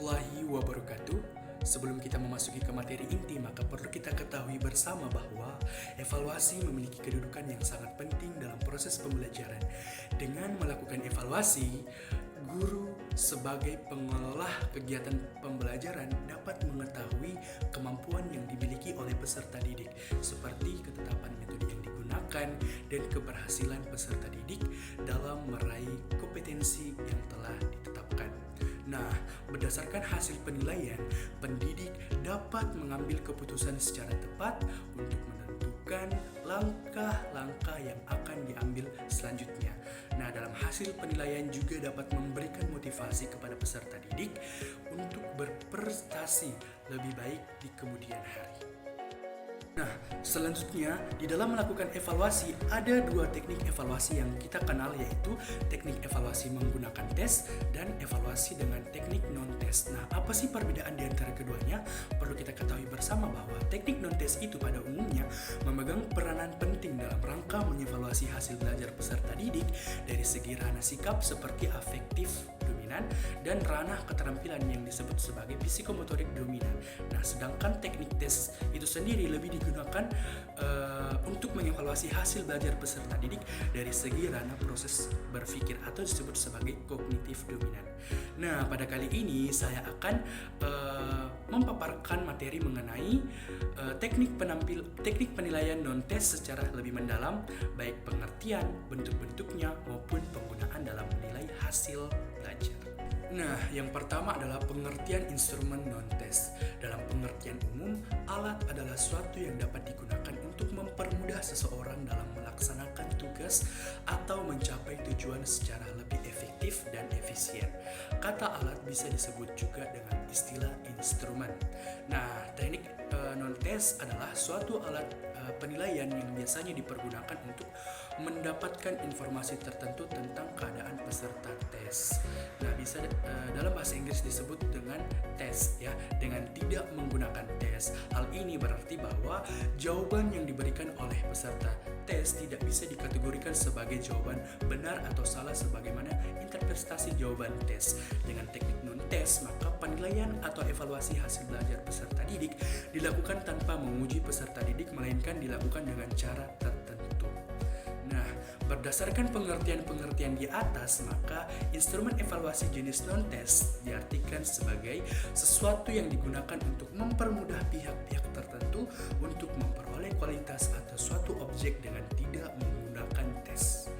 warahmatullahi wabarakatuh. Sebelum kita memasuki ke materi inti, maka perlu kita ketahui bersama bahwa evaluasi memiliki kedudukan yang sangat penting dalam proses pembelajaran. Dengan melakukan evaluasi, guru sebagai pengelola kegiatan pembelajaran dapat mengetahui kemampuan yang dimiliki oleh peserta didik, seperti ketetapan metode yang digunakan dan keberhasilan peserta didik dalam meraih kompetensi yang telah ditetapkan. Nah, berdasarkan hasil penilaian, pendidik dapat mengambil keputusan secara tepat untuk menentukan langkah-langkah yang akan diambil selanjutnya. Nah, dalam hasil penilaian juga dapat memberikan motivasi kepada peserta didik untuk berprestasi lebih baik di kemudian hari. Nah, selanjutnya di dalam melakukan evaluasi ada dua teknik evaluasi yang kita kenal, yaitu teknik evaluasi menggunakan tes dan evaluasi dengan teknik non-tes. Nah, apa sih perbedaan di antara keduanya? Perlu kita ketahui bersama bahwa teknik non-tes itu pada umumnya memegang peranan penting dalam rangka mengevaluasi hasil belajar peserta didik dari segi ranah sikap seperti afektif dominan dan ranah keterampilan yang disebut sebagai psikomotorik dominan. Nah, sedangkan teknik tes itu sendiri lebih digunakan untuk mengevaluasi hasil belajar peserta didik dari segi ranah proses berpikir atau disebut sebagai kognitif dominan. Nah, pada kali ini saya akan memaparkan materi mengenai teknik penilaian non-tes secara lebih mendalam, baik pengertian, bentuk-bentuknya maupun penggunaan dalam menilai hasil belajar. Nah, yang pertama adalah pengertian instrumen non-tes. Dalam pengertian umum, alat adalah suatu yang dapat digunakan untuk mempermudah seseorang dalam melaksanakan tugas atau mencapai tujuan secara lebih efektif dan efisien. Kata alat bisa disebut juga dengan istilah instrumen. Nah, teknik non-tes adalah suatu alat penilaian yang biasanya dipergunakan untuk mendapatkan informasi tertentu tentang keadaan peserta tes. Nah, bisa dalam bahasa Inggris disebut dengan tes ya, dengan tidak menggunakan tes. Hal ini berarti bahwa jawaban yang diberikan oleh peserta tes tidak bisa dikategorikan sebagai jawaban benar atau salah sebagaimana interpretasi jawaban tes. Dengan teknik non-tes, maka penilaian atau evaluasi hasil belajar peserta didik dilakukan tanpa menguji peserta didik, melainkan dilakukan dengan cara tertentu. Nah, berdasarkan pengertian-pengertian di atas, maka instrumen evaluasi jenis non-tes diartikan sebagai sesuatu yang digunakan untuk mempermudah pihak-pihak tertentu untuk memperoleh kualitas atau suatu objek dengan tidak menggunakan tes.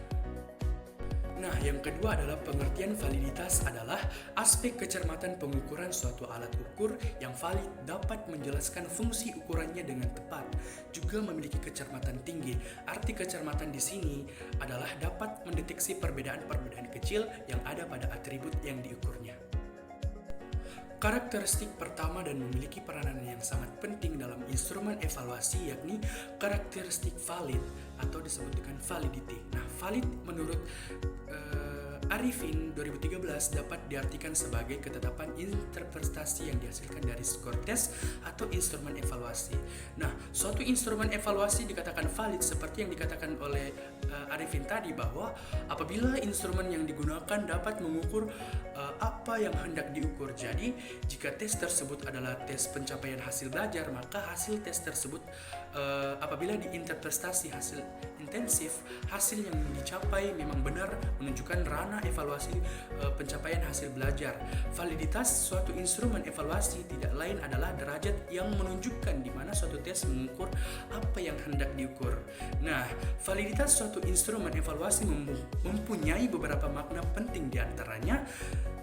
Nah, yang kedua adalah pengertian validitas adalah aspek kecermatan pengukuran suatu alat ukur yang valid dapat menjelaskan fungsi ukurannya dengan tepat, juga memiliki kecermatan tinggi. Arti kecermatan di sini adalah dapat mendeteksi perbedaan-perbedaan kecil yang ada pada atribut yang diukurnya. Karakteristik pertama dan memiliki peranan yang sangat penting dalam instrumen evaluasi yakni karakteristik valid atau disebut dengan validity. Nah, valid menurut Arifin 2013 dapat diartikan sebagai ketetapan interpretasi yang dihasilkan dari skor tes atau instrumen evaluasi. Nah, suatu instrumen evaluasi dikatakan valid seperti yang dikatakan oleh Arifin tadi, bahwa apabila instrumen yang digunakan dapat mengukur apa yang hendak diukur. Jadi, jika tes tersebut adalah tes pencapaian hasil belajar, maka hasil tes tersebut apabila diinterpretasi hasil intensif, hasil yang dicapai memang benar menunjukkan ranah evaluasi pencapaian hasil belajar. Validitas suatu instrumen evaluasi tidak lain adalah derajat yang menunjukkan di mana suatu tes mengukur apa yang hendak diukur. Nah, validitas suatu instrumen evaluasi mempunyai beberapa makna penting, diantaranya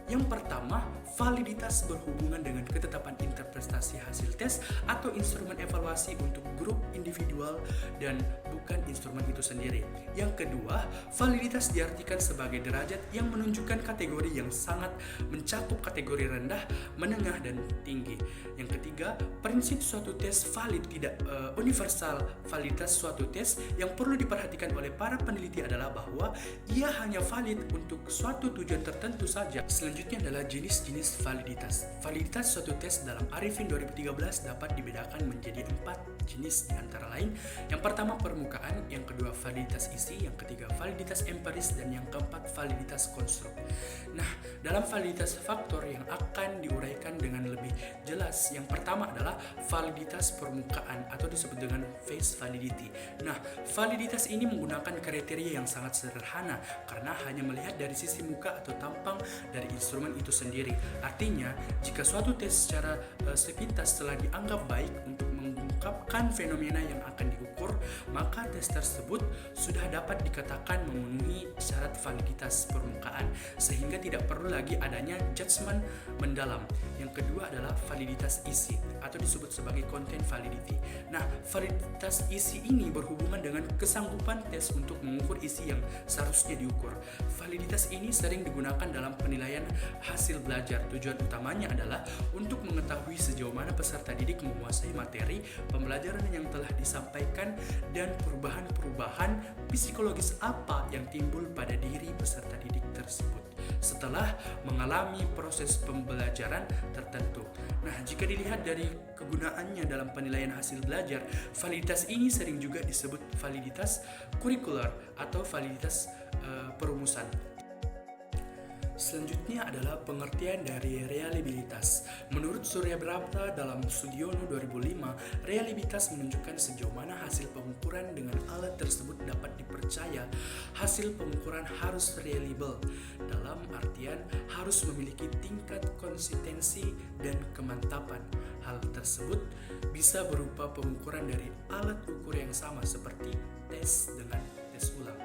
yang pertama, validitas berhubungan dengan ketetapan interpretasi hasil tes atau instrumen evaluasi untuk grup individual dan bukan instrumen itu sendiri. Yang kedua, validitas diartikan sebagai derajat yang menunjukkan kategori yang sangat mencakup kategori rendah, menengah, dan tinggi. Yang ketiga, prinsip suatu tes valid tidak universal. Validitas suatu tes yang perlu diperhatikan oleh para peneliti adalah bahwa ia hanya valid untuk suatu tujuan tertentu saja. Selanjutnya Selanjutnya adalah jenis-jenis validitas. Validitas suatu tes dalam Arifin 2013 dapat dibedakan menjadi 4 jenis di antara lain. Yang pertama permukaan, yang kedua validitas isi, yang ketiga validitas empiris, dan yang keempat validitas konstruk. Nah, dalam validitas faktor yang akan diuraikan dengan lebih jelas, yang pertama adalah validitas permukaan atau disebut dengan face validity. Nah, validitas ini menggunakan kriteria yang sangat sederhana karena hanya melihat dari sisi muka atau tampang dari instrumen itu sendiri. Artinya, jika suatu tes secara sepintas telah dianggap baik untuk mengungkapkan fenomena yang akan diukur, maka tes tersebut sudah dapat dikatakan memenuhi syarat validitas permukaan, sehingga tidak perlu lagi adanya judgement mendalam. Yang kedua adalah validitas isi atau disebut sebagai content validity. Nah, validitas isi ini berhubungan dengan kesanggupan tes untuk mengukur isi yang seharusnya diukur. Validitas ini sering digunakan dalam penilaian hasil belajar. Tujuan utamanya adalah untuk mengetahui sejauh mana peserta didik menguasai materi pembelajaran yang telah disampaikan dan perubahan-perubahan psikologis apa yang timbul pada diri peserta didik tersebut setelah mengalami proses pembelajaran tertentu. Nah, jika dilihat dari kegunaannya dalam penilaian hasil belajar, validitas ini sering juga disebut validitas kurikuler atau validitas perumusan. Selanjutnya adalah pengertian dari reliabilitas. Menurut Surya Brata dalam Sudiono 2005, reliabilitas menunjukkan sejauh mana hasil pengukuran dengan alat tersebut dapat dipercaya. Hasil pengukuran harus reliable, dalam artian harus memiliki tingkat konsistensi dan kemantapan. Hal tersebut bisa berupa pengukuran dari alat ukur yang sama seperti tes dengan tes ulang,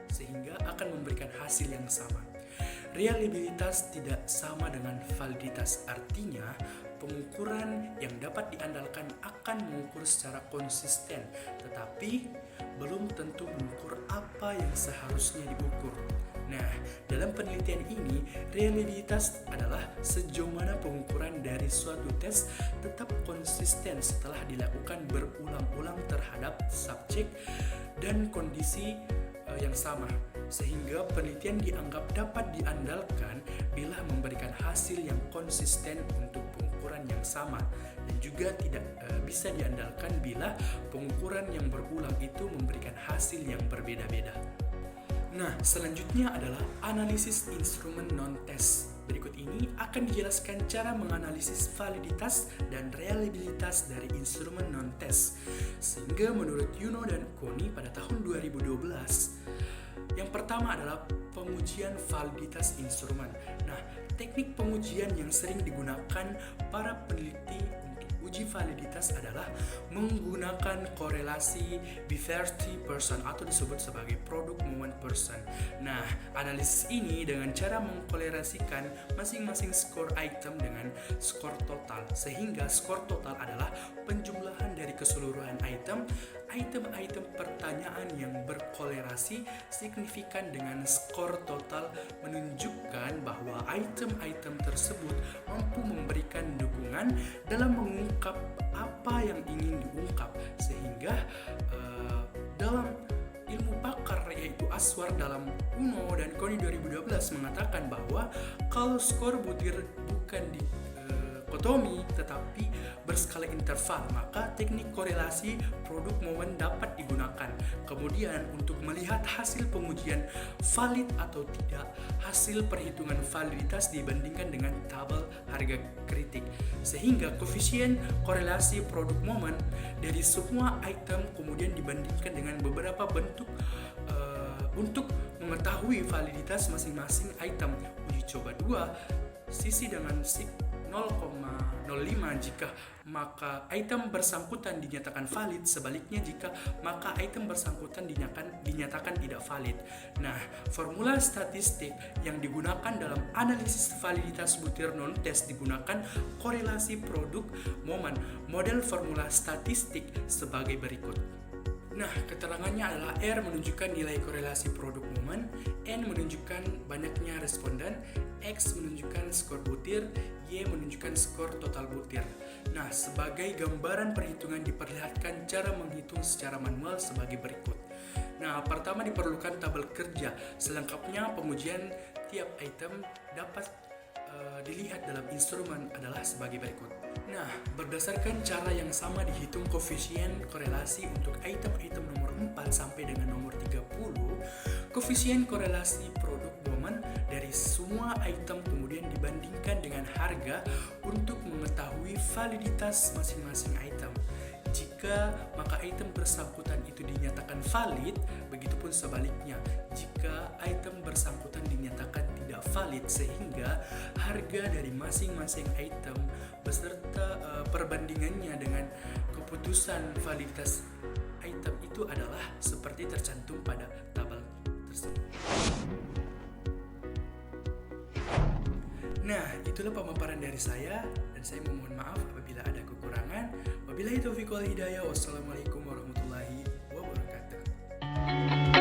sehingga akan memberikan hasil yang sama. Reliabilitas tidak sama dengan validitas, artinya pengukuran yang dapat diandalkan akan mengukur secara konsisten, tetapi belum tentu mengukur apa yang seharusnya diukur. Nah, dalam penelitian ini, reliabilitas adalah sejauh mana pengukuran dari suatu tes tetap konsisten setelah dilakukan berulang-ulang terhadap subjek dan kondisi yang sama, sehingga penelitian dianggap dapat diandalkan bila memberikan hasil yang konsisten untuk pengukuran yang sama, dan juga tidak bisa diandalkan bila pengukuran yang berulang itu memberikan hasil yang berbeda-beda. Nah, selanjutnya adalah analisis instrumen non-tes. Berikut ini akan dijelaskan cara menganalisis validitas dan reliabilitas dari instrumen non-tes. Sehingga menurut Yuno dan Koni pada tahun 2012, yang pertama adalah pengujian validitas instrumen. Nah, teknik pengujian yang sering digunakan para peneliti untuk uji validitas adalah menggunakan korelasi Biverty person atau disebut sebagai product moment person. Nah, analisis ini dengan cara mengkolerasikan masing-masing skor item dengan skor total, sehingga skor total adalah penjumlahan dari keseluruhan item-item pertanyaan yang berkolerasi signifikan dengan skor total menunjukkan bahwa item-item tersebut mampu memberikan dukungan dalam mengungkap apa yang ingin diungkap, sehingga dalam ilmu pakar yaitu Aswar dalam Uno dan Koni 2012 mengatakan bahwa kalau skor butir bukan di dikotomi tetapi berskala interval, maka teknik korelasi produk momen dapat digunakan. Kemudian untuk melihat hasil pengujian valid atau tidak, hasil perhitungan validitas dibandingkan dengan tabel harga kritik, sehingga koefisien korelasi produk momen dari semua item kemudian dibandingkan dengan beberapa bentuk untuk mengetahui validitas masing-masing item. Uji coba 2 sisi dengan sig 0,05 jika maka item bersangkutan dinyatakan valid, sebaliknya jika maka item bersangkutan dinyatakan tidak valid. Nah, formula statistik yang digunakan dalam analisis validitas butir non-test digunakan korelasi produk momen. Model formula statistik sebagai berikut. Nah, keterangannya adalah R menunjukkan nilai korelasi produk momen, N menunjukkan banyaknya responden, X menunjukkan skor butir, Y menunjukkan skor total butir. Nah, sebagai gambaran perhitungan diperlihatkan cara menghitung secara manual sebagai berikut. Nah, pertama diperlukan tabel kerja. Selengkapnya pengujian tiap item dapat dilihat dalam instrumen adalah sebagai berikut. Nah, berdasarkan cara yang sama dihitung koefisien korelasi untuk item-item nomor 4 sampai dengan nomor 30, koefisien korelasi produk Bowman dari semua item kemudian dibandingkan dengan harga untuk mengetahui validitas masing-masing item. Jika maka item bersangkutan itu dinyatakan valid, begitupun sebaliknya jika item bersangkutan dinyatakan tidak valid, sehingga harga dari masing-masing item beserta perbandingannya dengan keputusan validitas item itu adalah seperti tercantum pada tabel tersebut. Nah, itulah pemaparan dari saya, dan saya memohon maaf apabila ada kekurangan. Wabillahi taufiq wal hidayah. Wassalamualaikum warahmatullahi wabarakatuh.